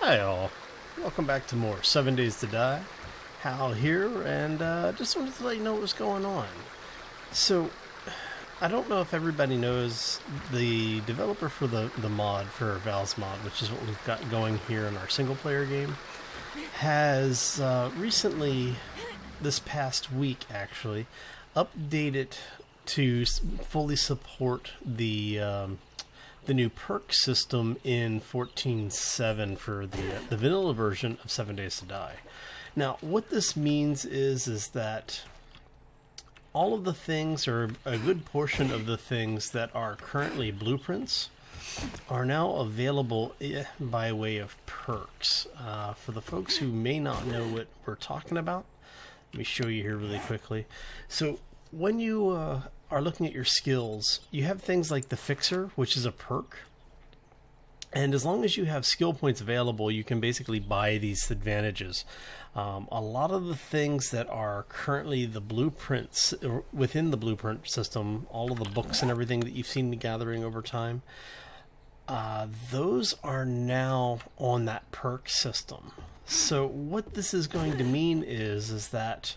Hi all, welcome back to more 7 Days to Die. Hal here, and just wanted to let you know what was going on. So, I don't know if everybody knows the developer for the mod for ValsMod, which is what we've got going here in our single player game, has recently, this past week actually, updated to fully support the new perk system in 14.7 for the vanilla version of 7 Days to Die. Now, what this means is that all of the things, or a good portion of the things that are currently blueprints, are now available by way of perks. For the folks who may not know what we're talking about, let me show you here really quickly. So when you are looking at your skills, you have things like the Fixer, which is a perk. And as long as you have skill points available, you can basically buy these advantages. A lot of the things that are currently the blueprints within the blueprint system, all of the books and everything that you've seen gathering over time, those are now on that perk system. So what this is going to mean is that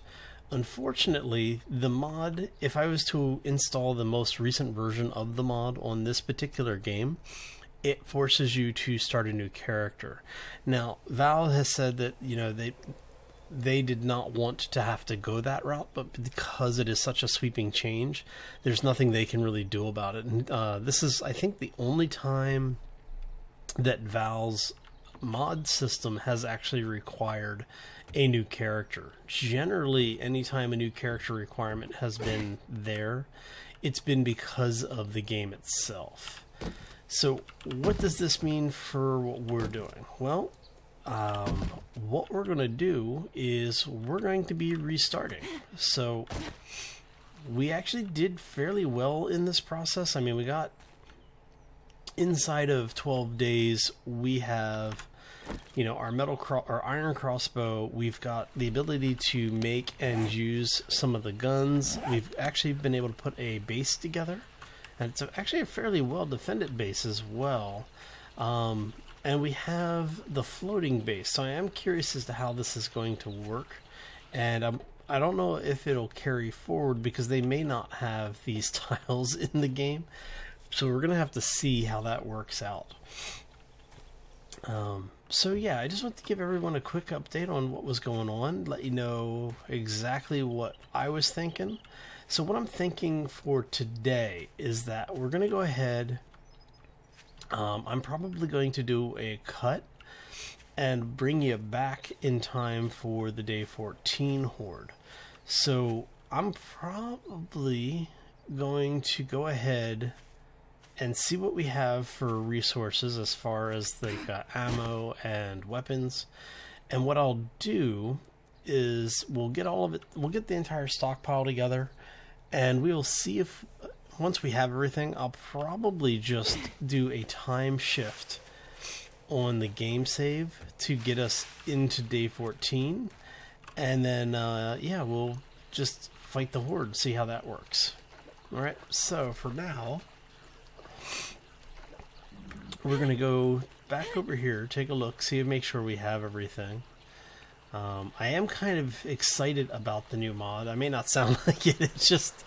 unfortunately, the mod, if I was to install the most recent version of the mod on this particular game, it forces you to start a new character. Now, Valve has said that, you know, they did not want to have to go that route, but because it is such a sweeping change, there's nothing they can really do about it. And this is, I think, the only time that Valve's mod system has actually required a new character. Generally, anytime a new character requirement has been there, it's been because of the game itself. So what does this mean for what we're doing? Well, what we're going to do is we're going to be restarting. So we actually did fairly well in this process. I mean, we got inside of 12 days, we have, you know, our iron crossbow. We've got the ability to make and use some of the guns. We've actually been able to put a base together, and it's actually a fairly well defended base as well. And we have the floating base. So I am curious as to how this is going to work, and I don't know if it'll carry forward because they may not have these tiles in the game. So we're gonna have to see how that works out. So yeah, I just want to give everyone a quick update on what was going on, let you know exactly what I was thinking. So what I'm thinking for today is that we're going to go ahead, I'm probably going to do a cut and bring you back in time for the day 14 horde. So I'm probably going to go ahead and see what we have for resources as far as like ammo and weapons. And what I'll do is we'll get all of it, we'll get the entire stockpile together, and we'll see if once we have everything, I'll probably just do a time shift on the game save to get us into day 14, and then yeah, we'll just fight the horde, see how that works. Alright, so for now, we're going to go back over here, take a look, see, make sure we have everything. I am kind of excited about the new mod. I may not sound like it. It's just,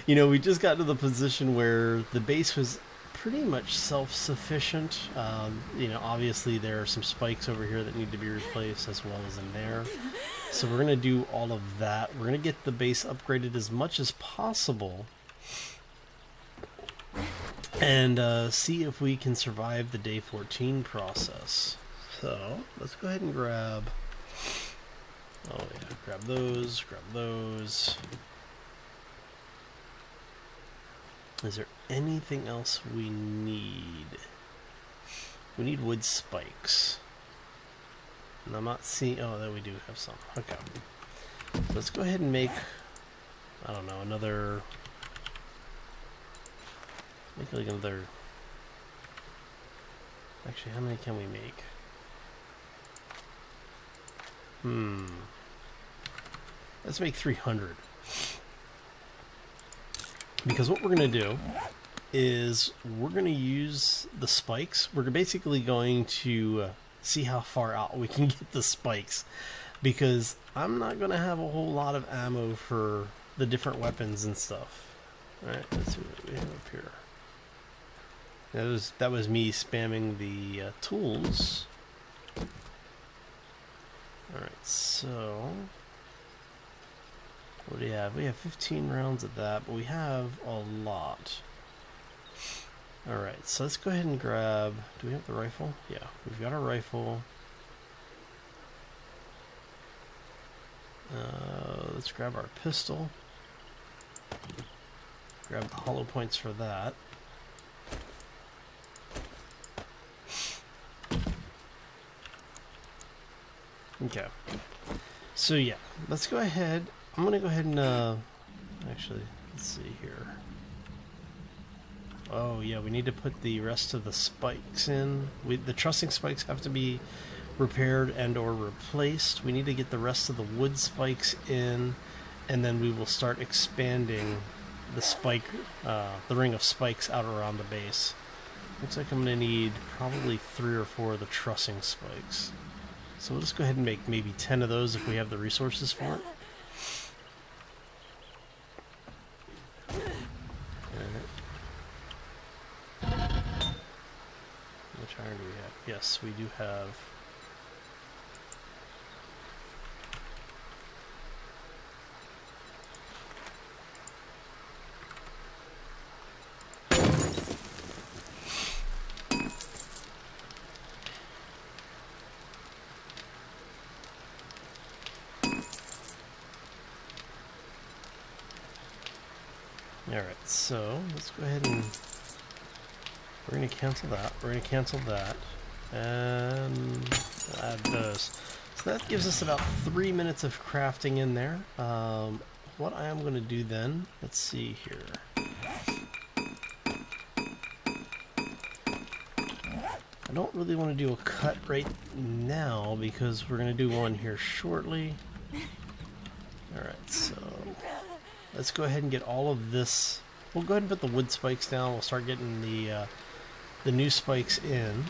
you know, we just got to the position where the base was pretty much self-sufficient. You know, obviously there are some spikes over here that need to be replaced as well as in there. So we're going to do all of that. We're going to get the base upgraded as much as possible, and see if we can survive the day 14 process. So let's go ahead and grab, oh yeah, grab those, grab those. Is there anything else we need? We need wood spikes, and I'm not seeing, oh, there we do have some. Okay, so let's go ahead and make, I don't know, another, make like another, actually, how many can we make? Let's make 300. Because what we're going to do is we're going to use the spikes. We're basically going to see how far out we can get the spikes, because I'm not going to have a whole lot of ammo for the different weapons and stuff. Alright, let's see what we have up here. That was me spamming the tools. Alright, so what do we have? We have 15 rounds of that, but we have a lot. Alright, so let's go ahead and grab... Do we have the rifle? Yeah, we've got our rifle. Let's grab our pistol. Grab the hollow points for that. Okay. So yeah, let's go ahead. I'm going to go ahead and... actually, let's see here. Oh yeah, we need to put the rest of the spikes in. The trussing spikes have to be repaired and or replaced. We need to get the rest of the wood spikes in, and then we will start expanding the spike, the ring of spikes out around the base. Looks like I'm going to need probably 3 or 4 of the trussing spikes. So we'll just go ahead and make maybe 10 of those if we have the resources for it. Which iron do we have? Yes, we do have. Alright, so let's go ahead and we're going to cancel that. We're going to cancel that. And add those. So that gives us about 3 minutes of crafting in there. What I am going to do then, let's see here. I don't really want to do a cut right now because we're going to do one here shortly. Alright, so let's go ahead and get all of this. We'll go ahead and put the wood spikes down. We'll start getting the new spikes in.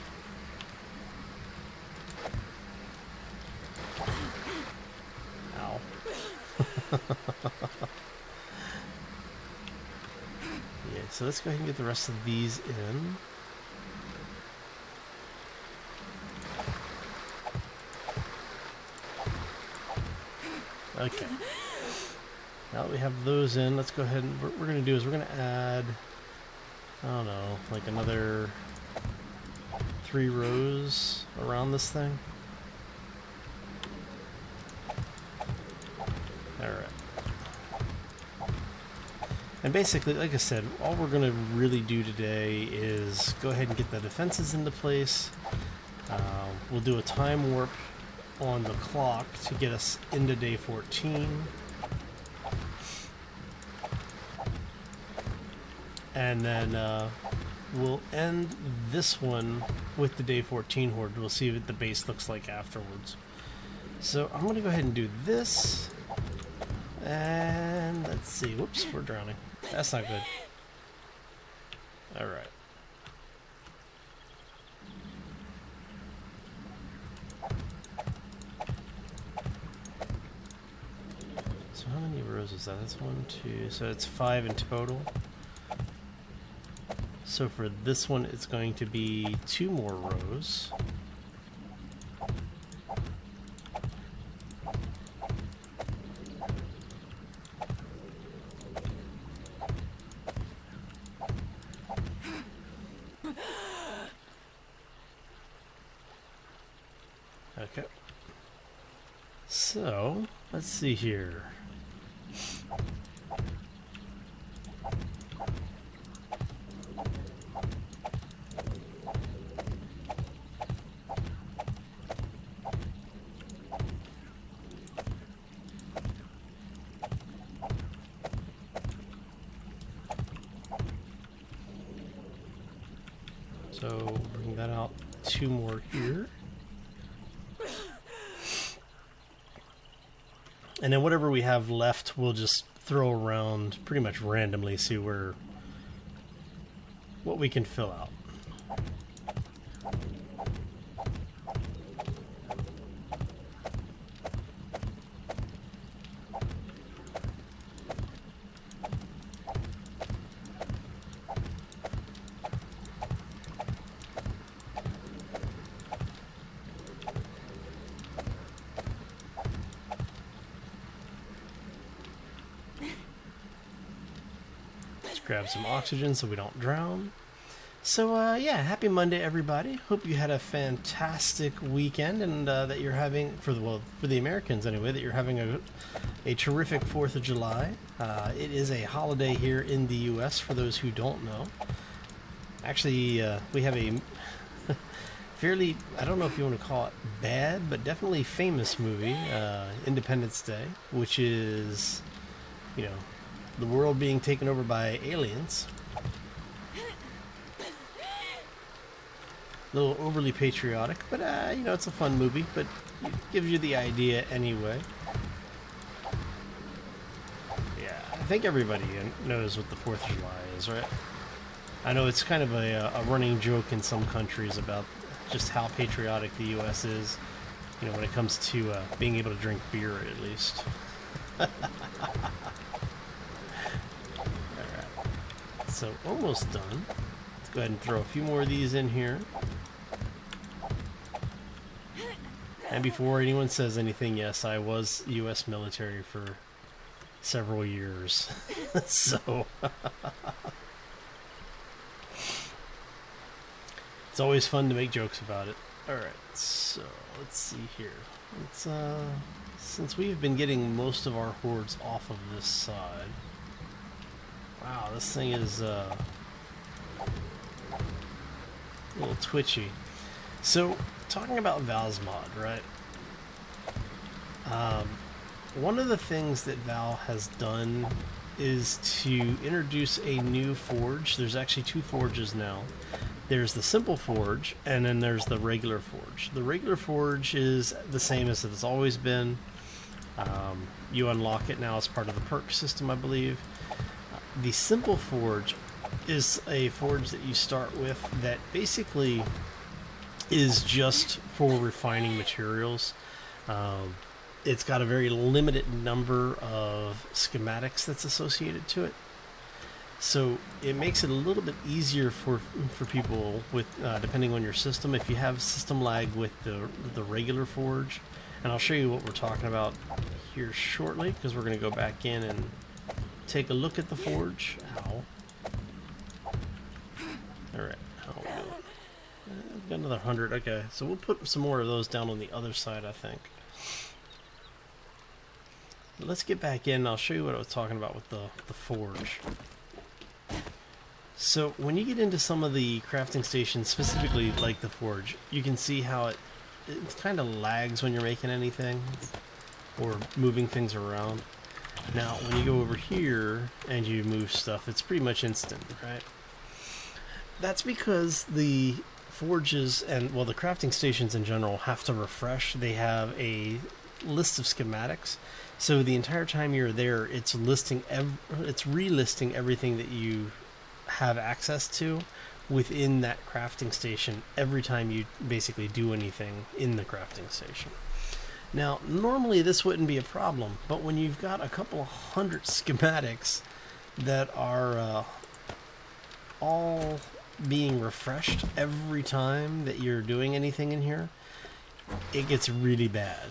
Ow. Yeah, so let's go ahead and get the rest of these in. Okay. Now that we have those in, let's go ahead and what we're going to do is we're going to add, I don't know, like another 3 rows around this thing. Alright. And basically, like I said, all we're going to really do today is go ahead and get the defenses into place. We'll do a time warp on the clock to get us into day 14. And then we'll end this one with the day 14 horde. We'll see what the base looks like afterwards. So I'm going to go ahead and do this. And let's see. Whoops, we're drowning. That's not good. Alright. So how many rows is that? That's 1, 2, so it's 5 in total. So for this one, it's going to be 2 more rows. Okay. So, let's see here. So bring that out 2 more here. And then whatever we have left, we'll just throw around pretty much randomly, see what we can fill out. grab some oxygen so we don't drown. So yeah, happy Monday, everybody. Hope you had a fantastic weekend, and that you're having, for the Americans anyway, that you're having a terrific 4th of July. It is a holiday here in the U.S. for those who don't know. Actually, we have a fairly, I don't know if you want to call it bad, but definitely famous movie, Independence Day, which is, you know, the world being taken over by aliens. A little overly patriotic, but you know, it's a fun movie, but it gives you the idea anyway. Yeah, I think everybody knows what the 4th of July is, right? I know it's kind of a running joke in some countries about just how patriotic the U.S. is, you know, when it comes to being able to drink beer, at least. Alright. So, almost done. Let's go ahead and throw a few more of these in here. And before anyone says anything, yes, I was U.S. military for several years. So... it's always fun to make jokes about it. Alright, so let's see here. Let's, since we've been getting most of our hordes off of this side. Wow, this thing is a little twitchy. So, talking about ValsMod, right? One of the things that Val has done is to introduce a new forge. There's actually 2 forges now. There's the simple forge, and then there's the regular forge. The regular forge is the same as it has always been. You unlock it now as part of the perk system, I believe. The simple forge is a forge that you start with that basically is just for refining materials. It's got a very limited number of schematics that's associated to it. So it makes it a little bit easier for people with depending on your system. If you have system lag with the regular forge, and I'll show you what we're talking about here shortly, because we're going to go back in and take a look at the forge. Ow. Alright, how are we doing? We've got another 100. Okay, so we'll put some more of those down on the other side, I think. But let's get back in, and I'll show you what I was talking about with the forge. So when you get into some of the crafting stations, specifically like the forge, you can see how it kind of lags when you're making anything or moving things around. Now when you go over here and you move stuff, it's pretty much instant, right? That's because the forges and, well, the crafting stations in general have to refresh. They have a list of schematics, so the entire time you're there, it's relisting everything that you have access to within that crafting station every time you basically do anything in the crafting station. Now, normally this wouldn't be a problem, but when you've got a couple of 100 schematics that are all being refreshed every time that you're doing anything in here, it gets really bad.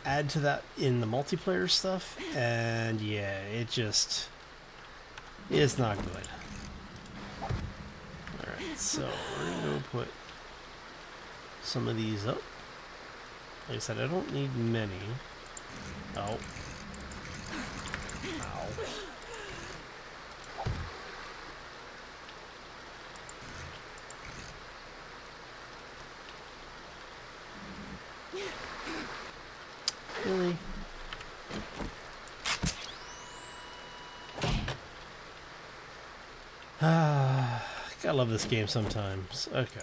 Add to that in the multiplayer stuff, and yeah, it's not good. Alright, so we're going to put some of these up. Like I said, I don't need many. Oh. Ow. Really? Gotta love this game sometimes. Okay.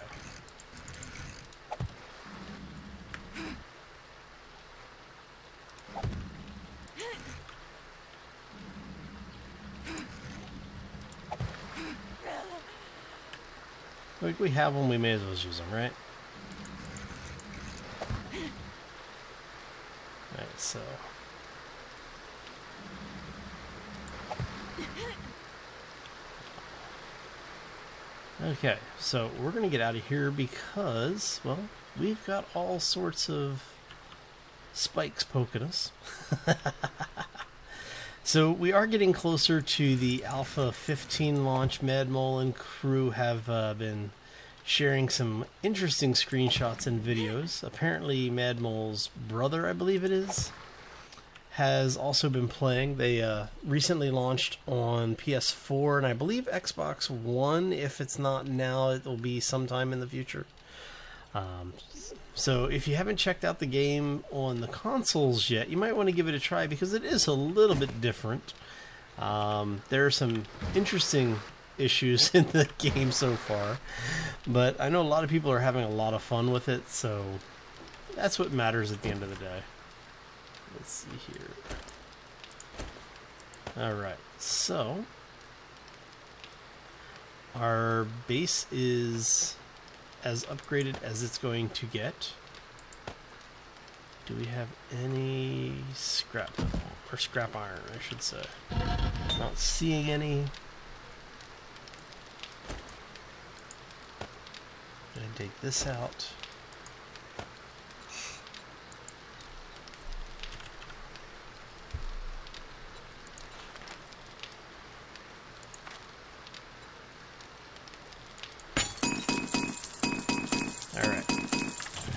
Like, we have them, we may as well use them, right? Alright, so... okay, so we're going to get out of here because, well, we've got all sorts of spikes poking us. So we are getting closer to the Alpha 15 launch. Madmole and crew have been sharing some interesting screenshots and videos. Apparently Madmole's brother, I believe it is, has also been playing. They recently launched on PS4 and I believe Xbox One. If it's not now, it will be sometime in the future. So if you haven't checked out the game on the consoles yet, you might want to give it a try because it is a little bit different. There are some interesting issues in the game so far, but I know a lot of people are having a lot of fun with it, so that's what matters at the end of the day. Let's see here. Alright, so our base is as upgraded as it's going to get. Do we have any scrap or scrap iron, I should say? Not seeing any. Gonna take this out. Alright,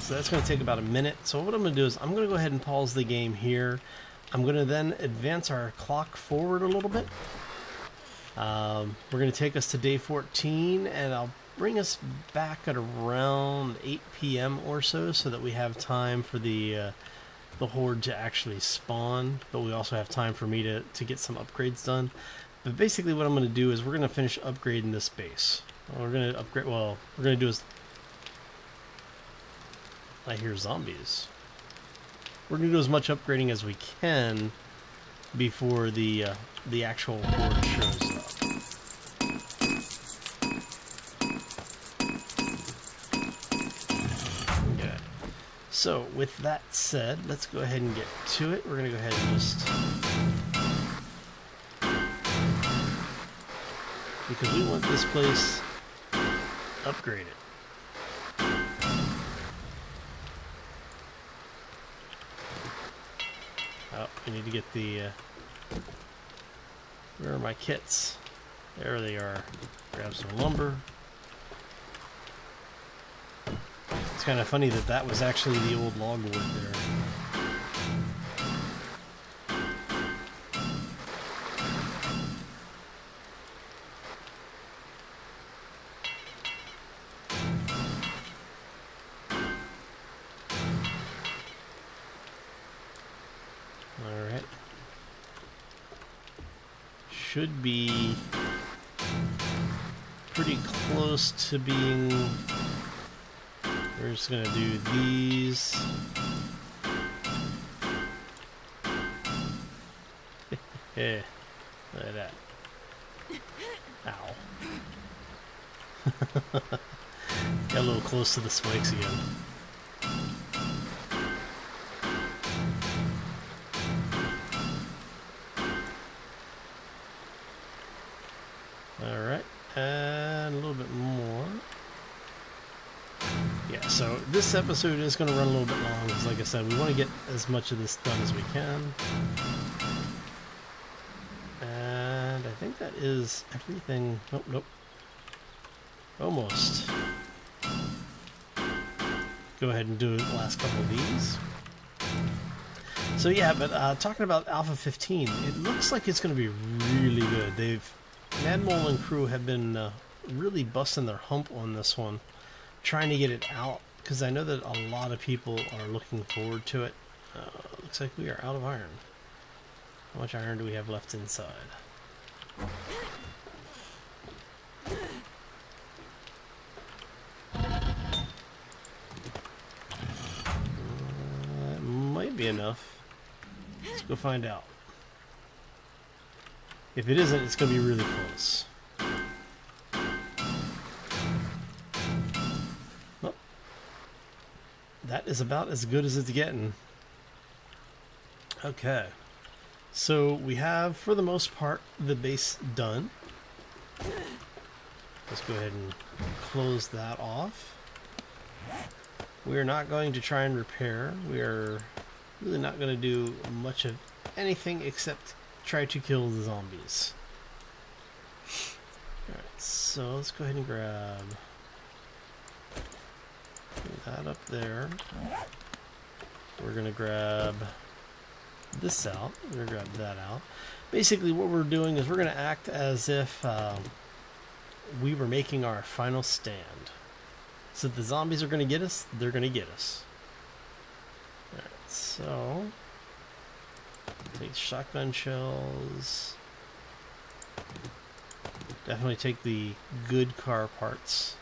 so that's going to take about a minute. So what I'm going to do is I'm going to go ahead and pause the game here. I'm going to then advance our clock forward a little bit. We're going to take us to day 14, and I'll bring us back at around 8 p.m. or so that we have time for the horde to actually spawn, but we also have time for me to get some upgrades done. But basically what I'm going to do is we're going to finish upgrading this base. We're going to upgrade, well, we're going to do is, I hear zombies. We're going to do as much upgrading as we can before the actual horde shows up. Okay. So with that said, let's go ahead and get to it. We're going to go ahead and just, because we want this place upgraded. Oh, I need to get the, where are my kits? There they are. Grab some lumber. It's kind of funny that that was actually the old logwood there. Alright. Should be pretty close to being... We're just gonna do these. Yeah, look at that. Ow. Got a little close to the spikes again. Alright, and a little bit more. Yeah, so this episode is going to run a little bit long because, like I said, we want to get as much of this done as we can. And I think that is everything. Nope, nope. Almost. Go ahead and do the last couple of these. So yeah, but talking about Alpha 15, it looks like it's going to be really good. Madmole and crew have been really busting their hump on this one, trying to get it out, because I know that a lot of people are looking forward to it. Looks like we are out of iron. How much iron do we have left inside? It might be enough. Let's go find out. If it isn't, it's going to be really close. Well, that is about as good as it's getting. Okay. So we have, for the most part, the base done. Let's go ahead and close that off. We are not going to try and repair. We are really not going to do much of anything except try to kill the zombies. Alright, so let's go ahead and grab that up there. We're going to grab this out. We're going to grab that out. Basically what we're doing is we're going to act as if we were making our final stand. So if the zombies are going to get us, they're going to get us. Alright, so take shotgun shells. Definitely take the good car parts.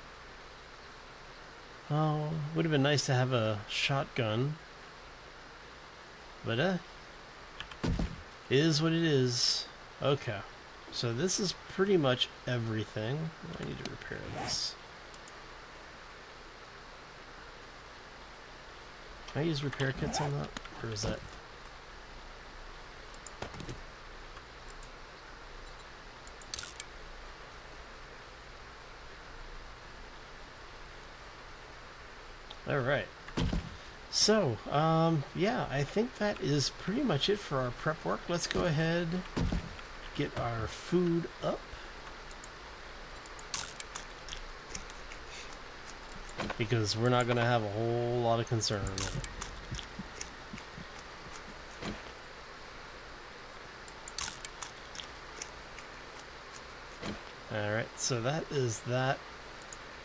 Oh, would have been nice to have a shotgun. But is what it is. Okay. So this is pretty much everything. I need to repair this. Can I use repair kits on that? Or is that... Alright. So, yeah, I think that is pretty much it for our prep work. Let's go ahead, get our food up. Because we're not going to have a whole lot of concern with it. Alright, so that is that.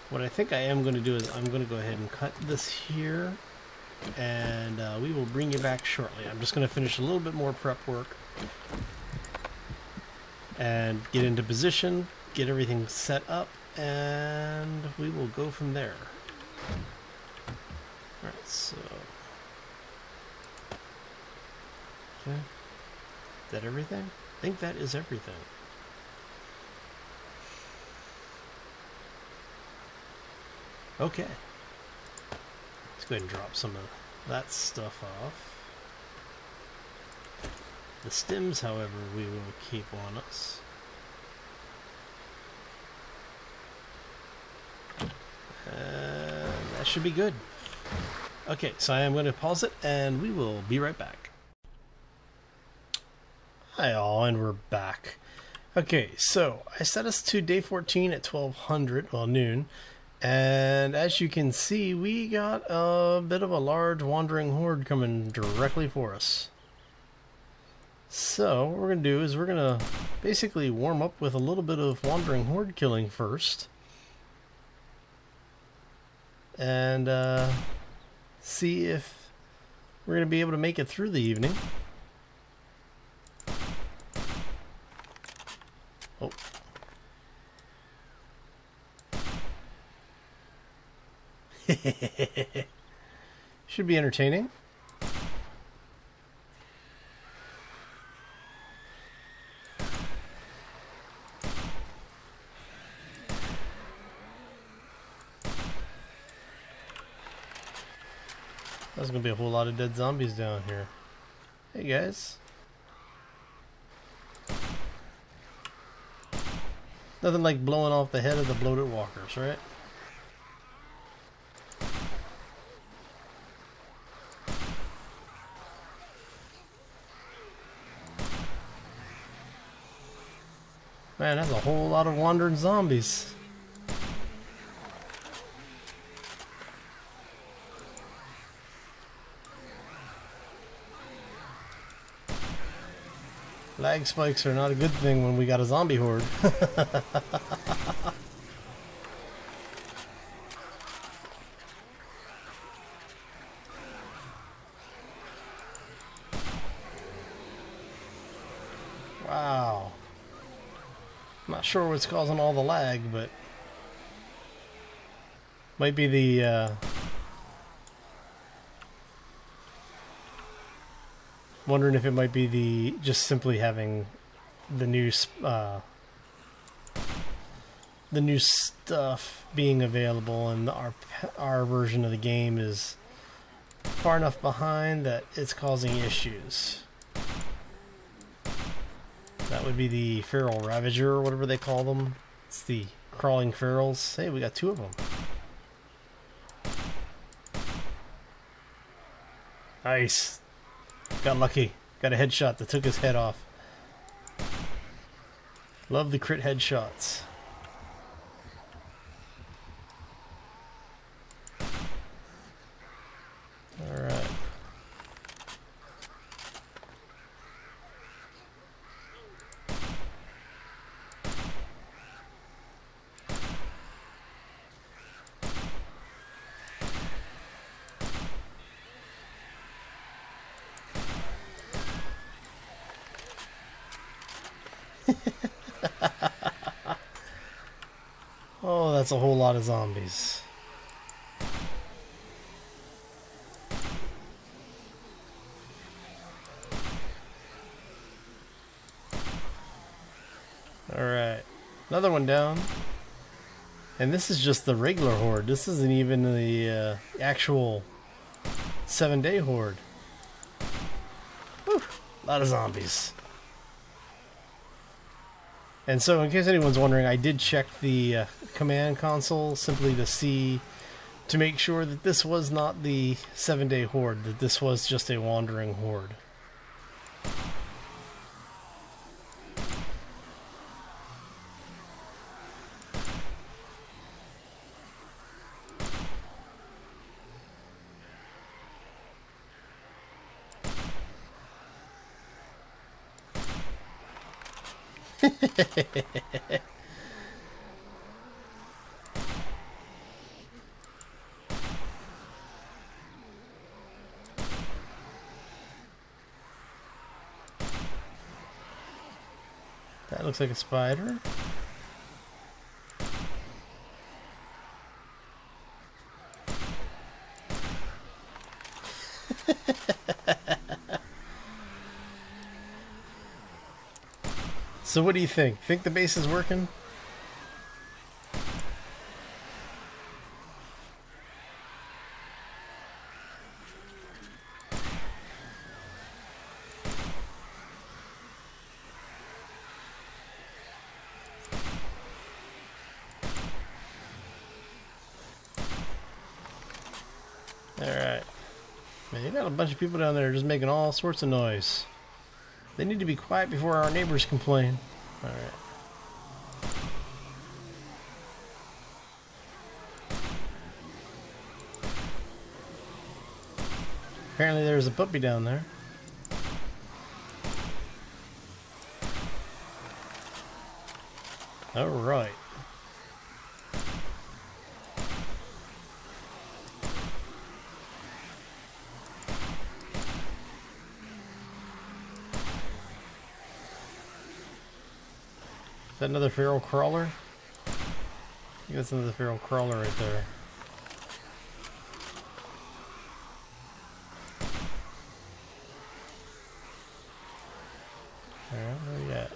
What I think I am going to do is I'm going to go ahead and cut this here, and we will bring you back shortly. I'm just going to finish a little bit more prep work and get into position, get everything set up, and we will go from there. Alright, so... okay. Is that everything? I think that is everything. Okay. Let's go ahead and drop some of that stuff off. The stems, however, we will keep on us. And that should be good. Okay, so I am going to pause it and we will be right back. Hi all, and we're back. Okay, so I set us to day 14 at 1200, well noon. And as you can see, we got a bit of a large wandering horde coming directly for us. So what we're going to do is we're going to basically warm up with a little bit of wandering horde killing first. And see if we're going to be able to make it through the evening. Oh. Should be entertaining. There's gonna be a whole lot of dead zombies down here. Hey guys. Nothing like blowing off the head of the bloated walkers, right? Man, that's a whole lot of wandering zombies. Lag spikes are not a good thing when we got a zombie horde. Wow. I'm not sure what's causing all the lag, but might be the wondering if it might be the just simply having the new stuff being available, and our version of the game is far enough behind that it's causing issues. That would be the feral ravager, or whatever they call them. It's the crawling ferals. Hey, we got two of them. Nice. Got lucky. Got a headshot that took his head off. Love the crit headshots. Alright. Oh, that's a whole lot of zombies. Alright, another one down. And this is just the regular horde. This isn't even the actual 7-day horde. Whew, a lot of zombies. And so, in case anyone's wondering, I did check the command console simply to make sure that this was not the 7-day horde, that this was just a wandering horde. That looks like a spider. So what do you think? Think the base is working? Alright. Man, you got a bunch of people down there just making all sorts of noise. They need to be quiet before our neighbors complain. Alright. Apparently there's a puppy down there. Alright. Is that another feral crawler? I think that's another feral crawler right there. Alright, where we at?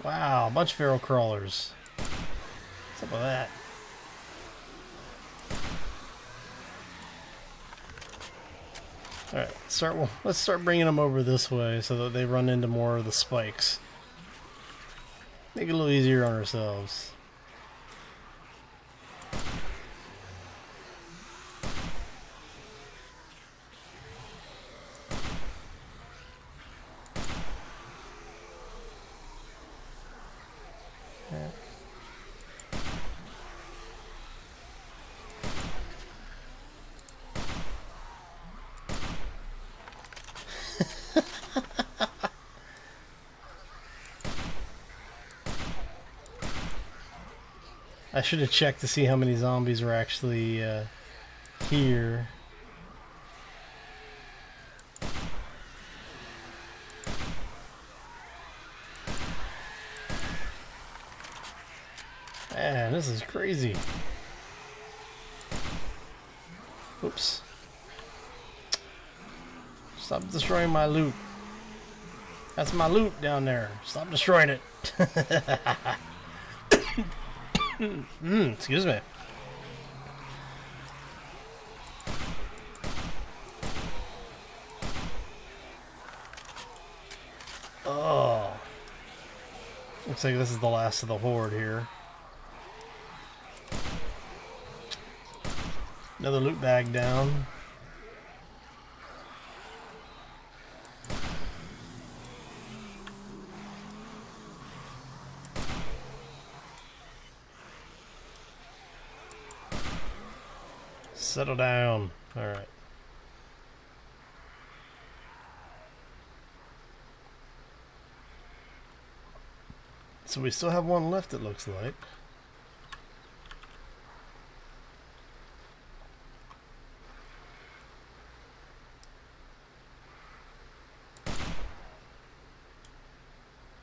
Wow, a bunch of feral crawlers. What's up with that? Alright, let's start bringing them over this way so that they run into more of the spikes. Make it a little easier on ourselves. I should have checked to see how many zombies were actually here. Man, this is crazy. Oops. Stop destroying my loot. That's my loot down there. Stop destroying it. Excuse me. Oh. Looks like this is the last of the horde here. Another loot bag down. Settle down. All right. So we still have one left, it looks like.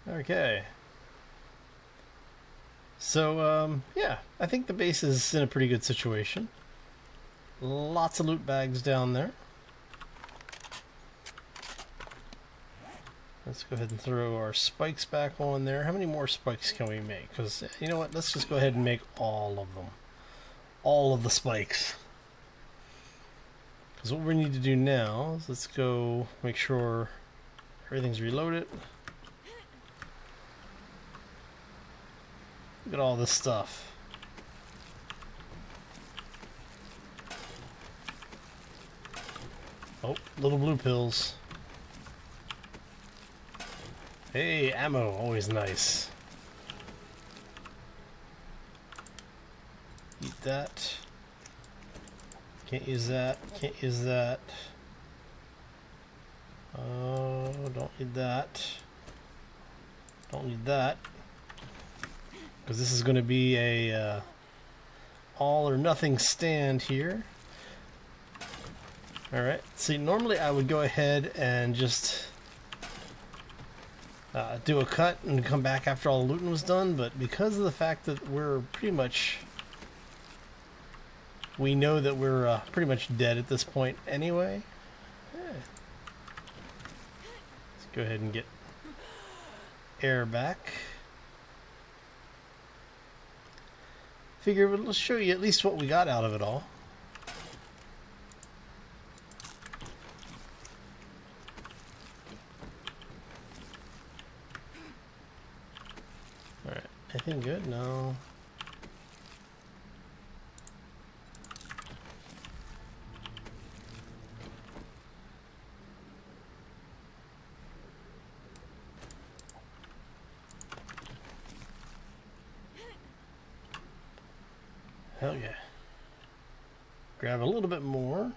Okay. So, yeah, I think the base is in a pretty good situation. Lots of loot bags down there. Let's go ahead and throw our spikes back on there. How many more spikes can we make? Because, you know what, let's just go ahead and make all of them. All of the spikes. Because what we need to do now is let's go make sure everything's reloaded. Look at all this stuff. Oh, little blue pills. Hey, ammo, always nice. Eat that. Can't use that, can't use that. Oh, don't need that. Don't need that. Because this is going to be a all or nothing stand here. Alright, see, normally I would go ahead and just do a cut and come back after all the looting was done, but because of the fact that we're pretty much... We know that we're pretty much dead at this point anyway. Let's go ahead and get air back. Figure let's show you at least what we got out of it all. Alright, anything good? No. Hell yeah. Grab a little bit more.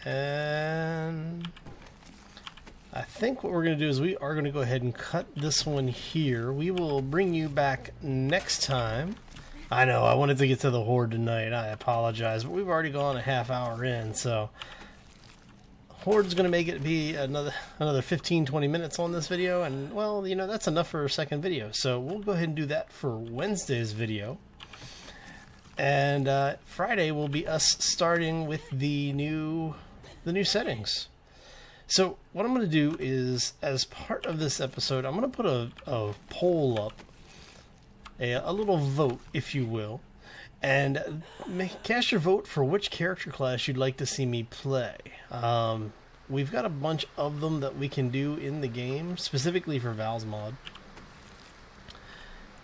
And I think what we're going to do is we are going to go ahead and cut this one here. We will bring you back next time. I know, I wanted to get to the horde tonight. I apologize, but we've already gone a half hour in, so Horde's going to make it be another 15-20 minutes on this video, and well, you know, that's enough for a second video. So we'll go ahead and do that for Wednesday's video. And Friday will be us starting with the new settings. So what I'm going to do is, as part of this episode, I'm going to put a poll up, a little vote, if you will, and cast your vote for which character class you'd like to see me play. We've got a bunch of them that we can do in the game, specifically for ValsMod.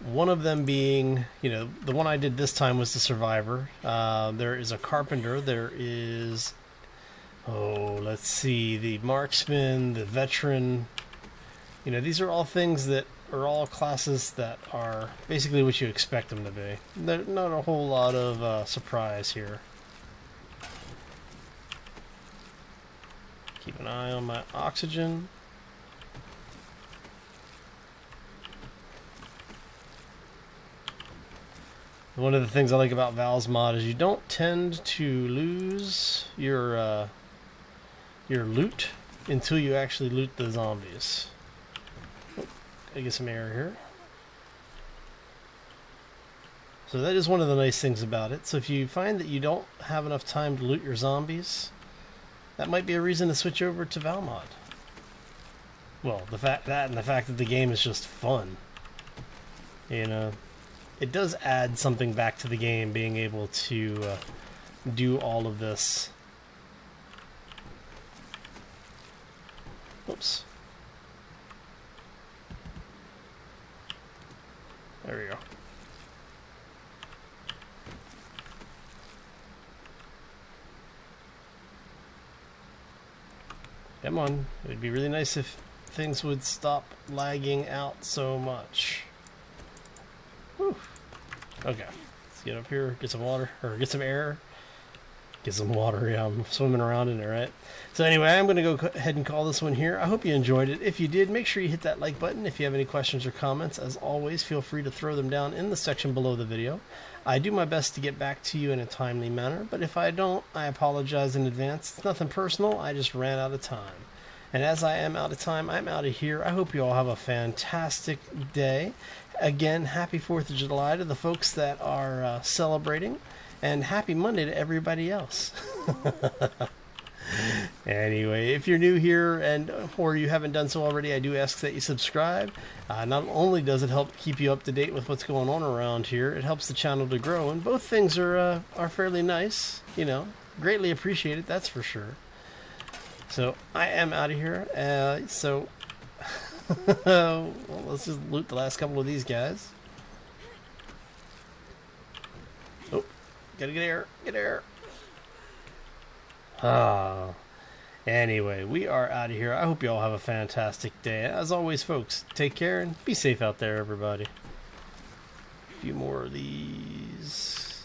One of them being, you know, the one I did this time was the Survivor. There is a Carpenter. There is, oh, let's see, the Marksman, the Veteran. You know, these are all things that are all classes that are basically what you expect them to be. There's not a whole lot of surprise here. Keep an eye on my oxygen. One of the things I like about ValsMod is you don't tend to lose your loot until you actually loot the zombies. Oh, I get some air here. So that is one of the nice things about it. So if you find that you don't have enough time to loot your zombies, that might be a reason to switch over to ValMod. Well, the fact that the game is just fun. You know, it does add something back to the game, being able to do all of this. Oops. There we go. Come on. It would be really nice if things would stop lagging out so much. Whew. Okay. Let's get up here, get some water, or get some air. Get some water. Yeah, I'm swimming around in there, right? So anyway, I'm going to go ahead and call this one here. I hope you enjoyed it. If you did, make sure you hit that like button. If you have any questions or comments, as always, feel free to throw them down in the section below the video. I do my best to get back to you in a timely manner, but if I don't, I apologize in advance. It's nothing personal. I just ran out of time. And as I am out of time, I'm out of here. I hope you all have a fantastic day. Again, happy 4th of July to the folks that are celebrating. And happy Monday to everybody else. Anyway, if you're new here or you haven't done so already, I do ask that you subscribe. Not only does it help keep you up to date with what's going on around here, it helps the channel to grow, and both things are fairly nice. You know, greatly appreciated, that's for sure. So I am out of here. Well, let's just loot the last couple of these guys. Oh. Gotta get air. Get air. Anyway, we are out of here. I hope you all have a fantastic day. As always, folks, take care and be safe out there, everybody. A few more of these.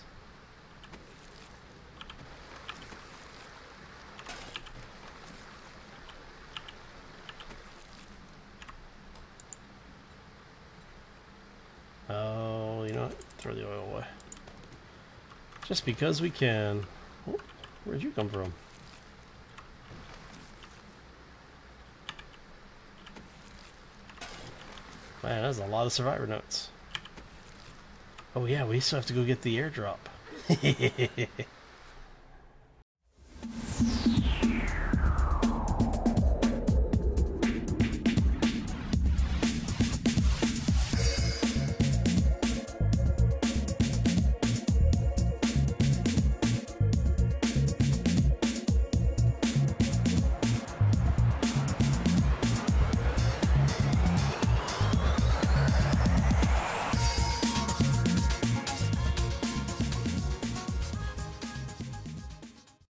Oh, you know what? Throw the oil away. Just because we can. Oh, where'd you come from? Man, that's a lot of survivor notes. Oh yeah, we still have to go get the airdrop.